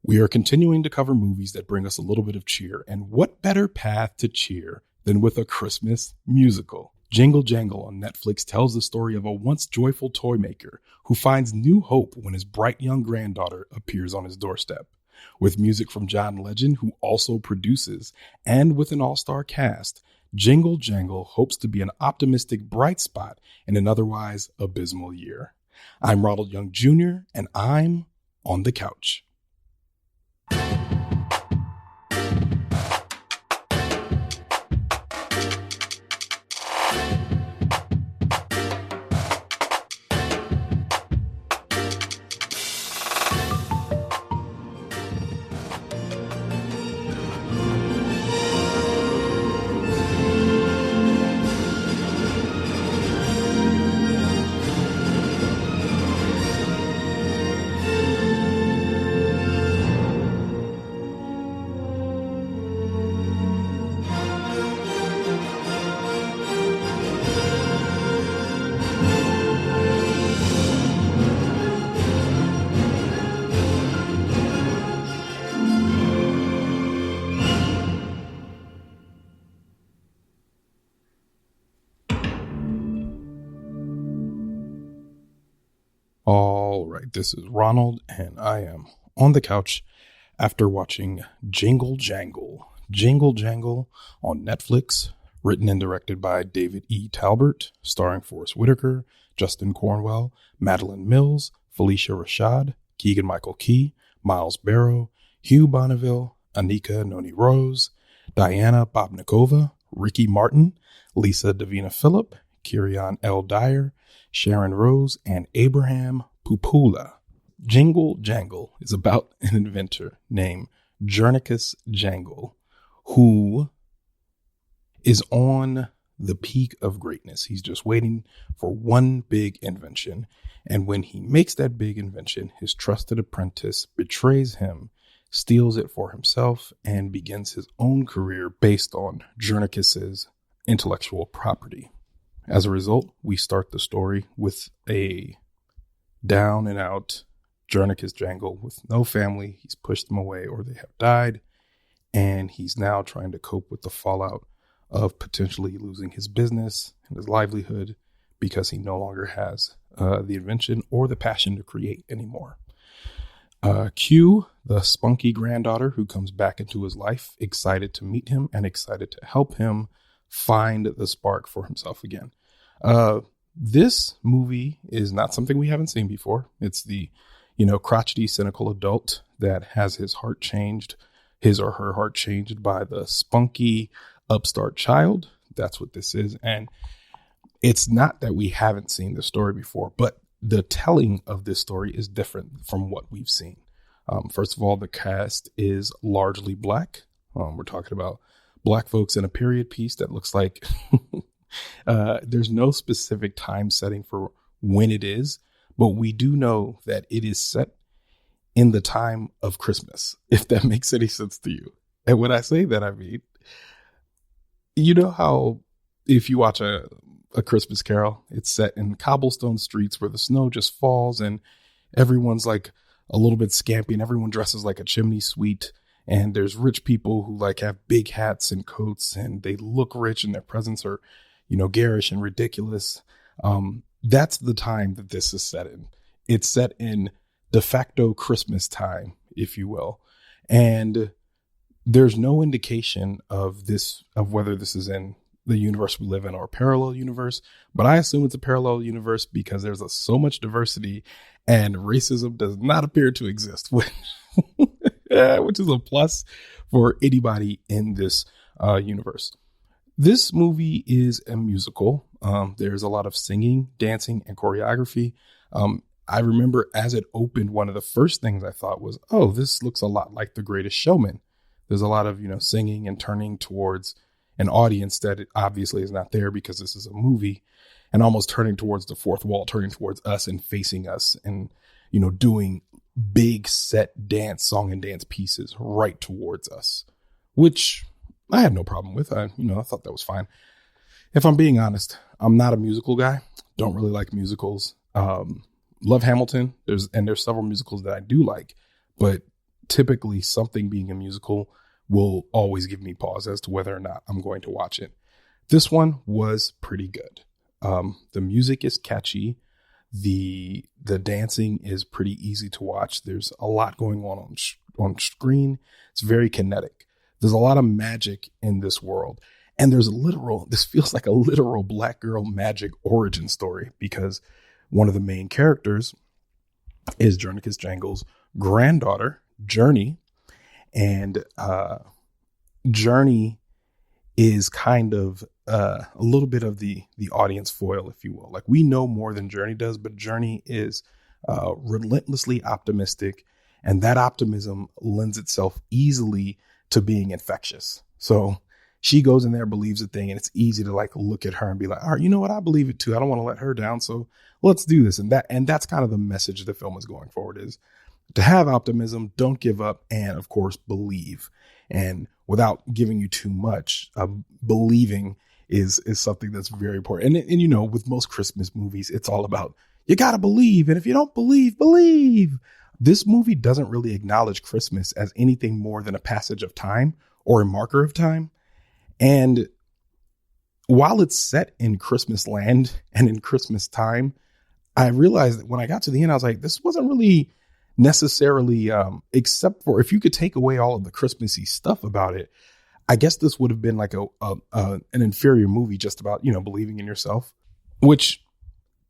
We are continuing to cover movies that bring us a little bit of cheer, and what better path to cheer than with a Christmas musical? Jingle Jangle on Netflix tells the story of a once joyful toy maker who finds new hope when his bright young granddaughter appears on his doorstep. With music from John Legend, who also produces, and with an all-star cast, Jingle Jangle hopes to be an optimistic bright spot in an otherwise abysmal year. I'm Ronald Young Jr., and I'm on the couch. All right, this is Ronald, and I am on the couch after watching Jingle Jangle. Jingle Jangle on Netflix, written and directed by David E. Talbert, starring Forrest Whitaker, Justin Cornwell, Madalen Mills, Phylicia Rashad, Keegan-Michael Key, Miles Barrow, Hugh Bonneville, Anika Noni Rose, Diana Babnicova, Ricky Martin, Lisa Davina Phillip, Kieron L. Dyer, Sharon Rose, and Abraham Popoola. Jingle Jangle is about an inventor named Jernicus Jangle, who is on the peak of greatness. He's just waiting for one big invention. And when he makes that big invention, his trusted apprentice betrays him, steals it for himself, and begins his own career based on Jernicus's intellectual property. As a result, we start the story with a down and out Jernicus Jangle with no family. He's pushed them away or they have died. And he's now trying to cope with the fallout of potentially losing his business and his livelihood because he no longer has the invention or the passion to create anymore. Q, the spunky granddaughter who comes back into his life, excited to meet him and excited to help him find the spark for himself again. This movie is not something we haven't seen before. It's the, crotchety, cynical adult that has his or her heart changed by the spunky upstart child. That's what this is. And it's not that we haven't seen this story before, but the telling of this story is different from what we've seen. First of all, the cast is largely black. We're talking about Black folks in a period piece that looks like there's no specific time setting for when it is, but we do know that it is set in the time of Christmas, if that makes any sense to you. And when I say that, I mean, you know how if you watch a Christmas Carol, it's set in cobblestone streets where the snow just falls and everyone's like a little bit scampy and everyone dresses like a chimney sweep. And there's rich people who have big hats and coats and they look rich and their presents are, garish and ridiculous. That's the time that this is set in. It's set in de facto Christmas time, if you will. And there's no indication of whether this is in the universe we live in or a parallel universe. But I assume it's a parallel universe because there's so much diversity and racism does not appear to exist. Which is a plus for anybody in this universe. This movie is a musical. There's a lot of singing, dancing, and choreography. I remember as it opened, one of the first things I thought was, oh, this looks a lot like The Greatest Showman. There's a lot of, singing and turning towards an audience that obviously is not there because this is a movie, and almost turning towards the fourth wall, turning towards us and facing us and, doing big set song and dance pieces right towards us, which I had no problem with. I thought that was fine. If I'm being honest, I'm not a musical guy. Don't really like musicals. Love Hamilton. There's several musicals that I do like, but typically something being a musical will always give me pause as to whether or not I'm going to watch it. This one was pretty good. The music is catchy. The dancing is pretty easy to watch. There's a lot going on screen. It's very kinetic. There's a lot of magic in this world. And this feels like a literal Black girl magic origin story, because one of the main characters is Jingle Jangle's granddaughter, Journey. And Journey is kind of a little bit of the audience foil, if you will. Like, we know more than Journey does, but Journey is relentlessly optimistic, and that optimism lends itself easily to being infectious. So she goes in there, believes a thing, and it's easy to like look at her and be like, all right, you know what? I believe it too. I don't want to let her down. So let's do this. And that's kind of the message the film is going forward, is to have optimism, don't give up, and of course, believe. And without giving you too much, believing is something that's very important. And you know, with most Christmas movies, it's all about, you got to believe. And if you don't believe. This movie doesn't really acknowledge Christmas as anything more than a passage of time or a marker of time. And while it's set in Christmas land and in Christmas time, I realized that when I got to the end, I was like, this wasn't really necessarily, except for if you could take away all of the Christmassy stuff about it, I guess this would have been like an inferior movie just about, you know, believing in yourself, which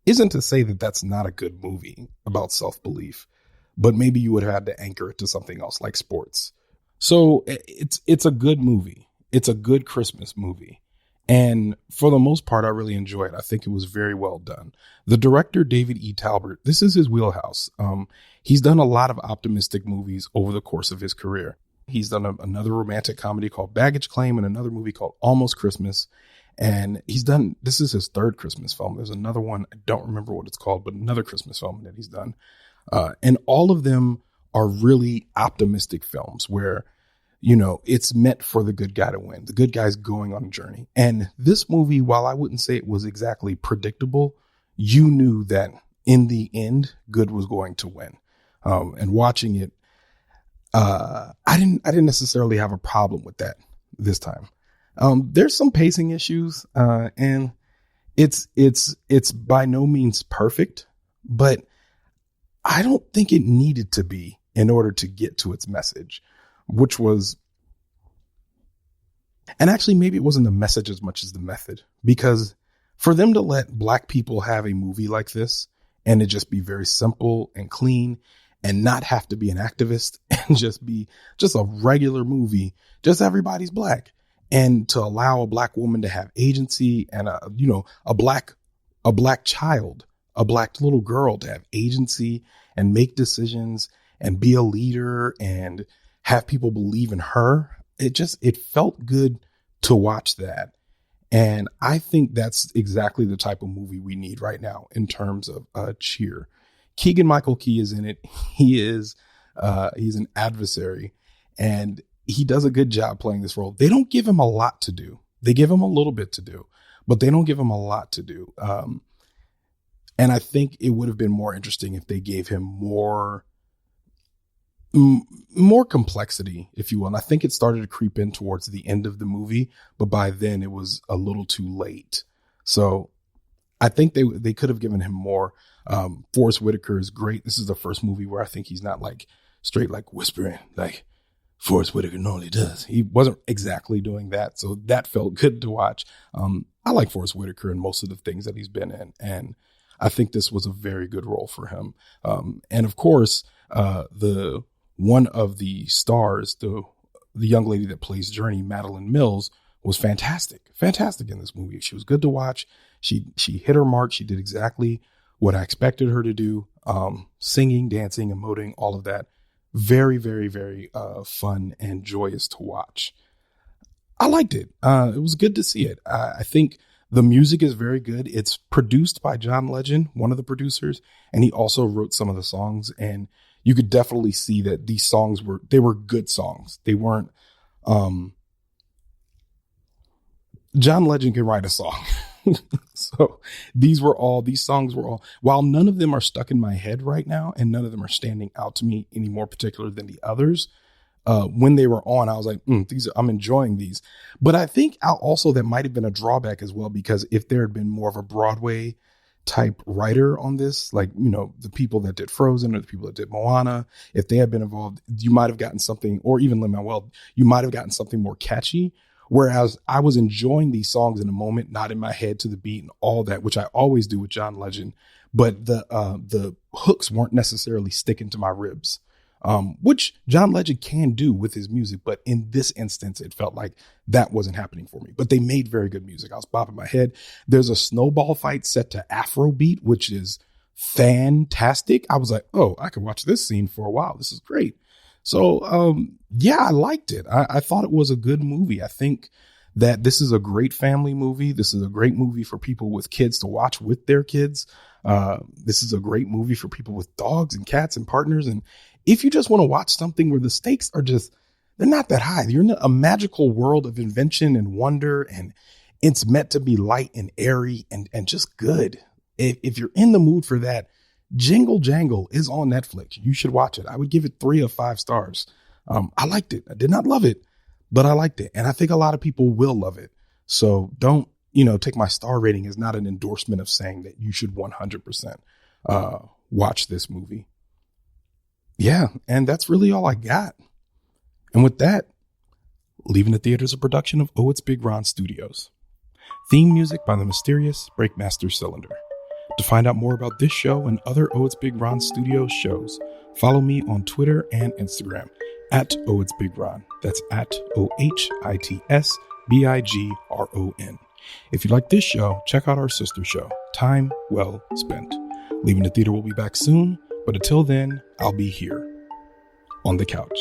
isn't to say that that's not a good movie about self-belief, but maybe you would have had to anchor it to something else like sports. So it's a good movie. It's a good Christmas movie. And for the most part, I really enjoy it. I think it was very well done. The director, David E. Talbert, this is his wheelhouse. He's done a lot of optimistic movies over the course of his career. He's done another romantic comedy called Baggage Claim and another movie called Almost Christmas. And this is his third Christmas film. There's another one, I don't remember what it's called, but another Christmas film that he's done. And all of them are really optimistic films where, you know, it's meant for the good guy to win. The good guy's going on a journey. And this movie, while I wouldn't say it was exactly predictable, you knew that in the end, good was going to win. And watching it, I didn't necessarily have a problem with that this time. There's some pacing issues, and it's by no means perfect, but I don't think it needed to be in order to get to its message, which was, and actually maybe it wasn't the message as much as the method, because for them to let Black people have a movie like this and it just be very simple and clean and not have to be an activist and just be just a regular movie, just everybody's Black, and to allow a Black woman to have agency and a Black child, a Black little girl to have agency and make decisions and be a leader and have people believe in her. It felt good to watch that. And I think that's exactly the type of movie we need right now in terms of cheer. Keegan-Michael Key is in it. He's an adversary, and he does a good job playing this role. They don't give him a lot to do. They give him a little bit to do, but they don't give him a lot to do. And I think it would have been more interesting if they gave him more complexity, if you will. And I think it started to creep in towards the end of the movie, but by then it was a little too late. So I think they could have given him more. Forrest Whitaker is great. This is the first movie where I think he's not like straight like whispering like Forrest Whitaker normally does. He wasn't exactly doing that. So that felt good to watch. I like Forrest Whitaker in most of the things that he's been in, and I think this was a very good role for him. And of course, the one of the stars, the young lady that plays Journey, Madalen Mills, was fantastic in this movie. She was good to watch. She hit her mark. She did exactly what I expected her to do. Singing, dancing, emoting, all of that. Very, very, very fun and joyous to watch. I liked it. It was good to see it. I think the music is very good. It's produced by John Legend, one of the producers, and he also wrote some of the songs. And you could definitely see that these songs were good songs. They weren't, John Legend can write a song. So these songs were all, while none of them are stuck in my head right now and none of them are standing out to me any more particular than the others, when they were on, I was like, I'm enjoying these. But I think also that might have been a drawback as well, because if there had been more of a Broadway type writer on this, like, the people that did Frozen or the people that did Moana, if they had been involved, you might have gotten something, or even Lin-Manuel, you might have gotten something more catchy. Whereas I was enjoying these songs in the moment, not in my head to the beat and all that, which I always do with John Legend. But the hooks weren't necessarily sticking to my ribs, which John Legend can do with his music. But in this instance, it felt like that wasn't happening for me. But they made very good music. I was bopping my head. There's a snowball fight set to Afrobeat, which is fantastic. I was like, oh, I could watch this scene for a while. This is great. So, I liked it. I thought it was a good movie. I think that this is a great family movie. This is a great movie for people with kids to watch with their kids. This is a great movie for people with dogs and cats and partners. And if you just want to watch something where the stakes are they're not that high. You're in a magical world of invention and wonder, and it's meant to be light and airy and just good. If you're in the mood for that, Jingle Jangle is on Netflix. You should watch it. I would give it 3 of 5 stars. I liked it. I did not love it, but I liked it. And I think a lot of people will love it. So don't, take my star rating as not an endorsement of saying that you should 100% watch this movie. Yeah. And that's really all I got. And with that, Leaving the Theater is a production of ohitsBigRon Studios. Theme music by the mysterious Breakmaster Cylinder. To find out more about this show and other ohitsBigRon Studios shows, follow me on Twitter and Instagram at ohitsBigRon. That's at ohitsBigRon. If you like this show, check out our sister show, Time Well Spent. Leaving the Theater will be back soon, but until then, I'll be here on the couch.